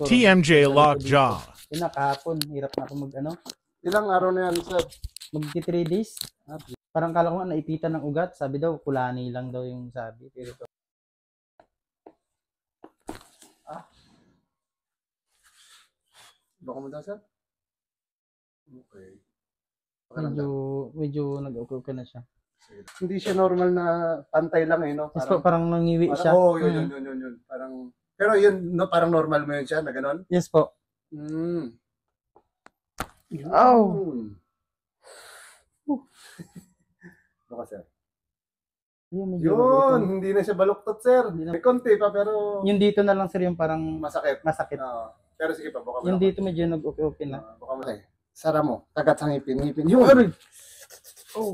TMJ Lockjaw. Yun na, kahapon. Hirap na ako Ilang araw na yan, sir? Magti 3 days. Parang kala ko nga naipitan ng ugat. Sabi daw, kulani lang daw yung sabi. Pero Baka mo daw, sir? Okay. medyo nag-okay na siya. Hindi siya normal na pantay lang no? Yes po, parang nangiwi siya. Oo, yun. Parang, pero yun, no, parang normal mo yun siya, na gano'n? Yes po. Oh! Baka, sir. Yun, hindi na siya baluktot, sir. May konti pa, pero... Yung dito na lang, sir, yung parang masakit. Pero sige pa, baka mo. Yung dito medyo nag-okay na. Baka mo. Sara mo, kagat sa ngipin. Yun! Oh!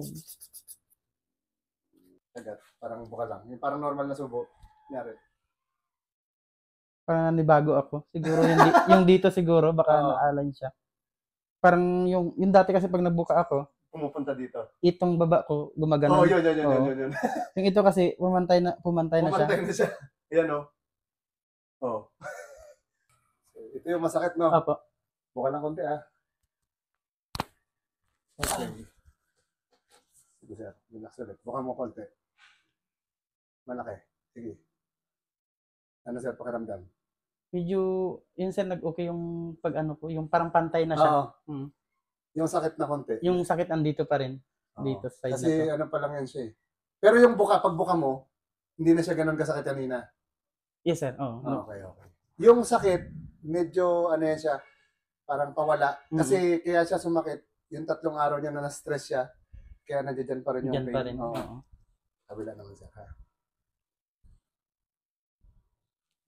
Kagat, parang buka lang. Yung parang normal na subo. Nyari. Parang nanibago ako. Siguro yung dito siguro, baka naalan siya. Parang yung dati kasi pag nagbuka ako, pumupunta dito. Itong baba ko gumagano. Yun. Yung ito kasi pumantay na siya. Pumantay na siya. Ayan Ito yung masakit, no? Opo. Buka lang konti, Okay. Sige, sir. Relax ulit. Buka mo konti. Malaki. Sige. Ano, sir, pakiramdam? Medyo, yun sir, nag-okay yung yung parang pantay na siya. Yung sakit na konti. Yung sakit andito pa rin. Dito sa side kasi na to. pa lang yan siya eh. Pero yung pagbuka mo, hindi na siya ganun kasakit kanina. Yes, sir. Okay. Yung sakit, medyo yan siya, parang pawala. Kasi kaya siya sumakit, yung 3 araw niya na na-stress siya, kaya nandiyan pa rin yung pain. Pa rin. Kabila naman siya.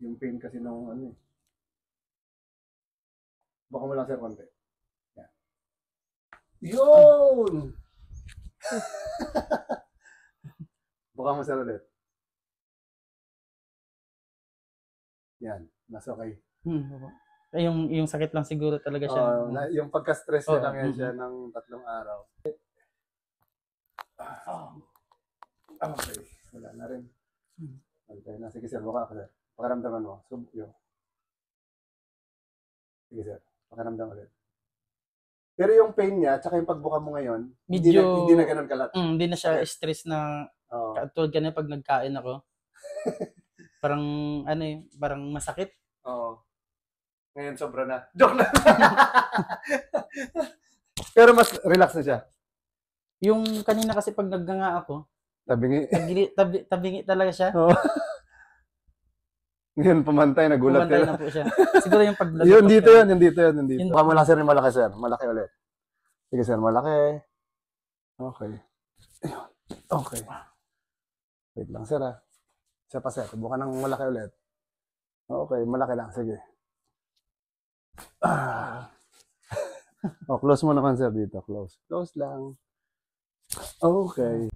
Yung pain kasi nung Baka mo lang, sir, konti. Yan. Yun! Baka mo, sir, ulit. Yan, nasa okay. Yung sakit lang siguro talaga siya. Yung pagka-stress lang yan siya ng 3 araw. Okay, wala na rin. Okay na. Sige, sir, buka ako, sir. Pakaramdaman mo. Sige, sir. Pakaramdaman ulit. Pero yung pain niya, tsaka yung pagbuka mo ngayon, medyo, hindi na ganun kalat. Hindi na siya stress na katulad ganyan pag nagkain ako. Parang, parang masakit. Oo. Ngayon sobra na. Joke lang. Pero mas relax na siya. Yung kanina kasi pag nagganga ako, tabingi talaga siya. Ngayon pumantay, nagulat na po siya. Siguro yung paglagot. Yun dito. Baka mo lang, sir, yung malaki, sir. Malaki ulit. Sige, sir, malaki. Okay. Okay. Wait lang, sir, Isa pa, sir. Buka ng malaki ulit. Okay, malaki lang. Sige. Close mo naman, sir, dito. Close lang. Okay.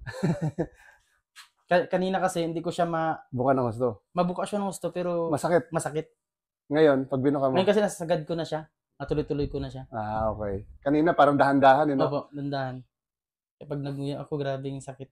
Kanina kasi hindi ko siya buka ng gusto. Mabuka siya ng gusto pero masakit. Ngayon, pag binuka mo. Ngayon kasi nasasagad ko na siya. Natuloy-tuloy ko na siya. Okay. Kanina parang dahan-dahan, Opo, dahan-dahan. Pag naguya ako, grabe yung sakit.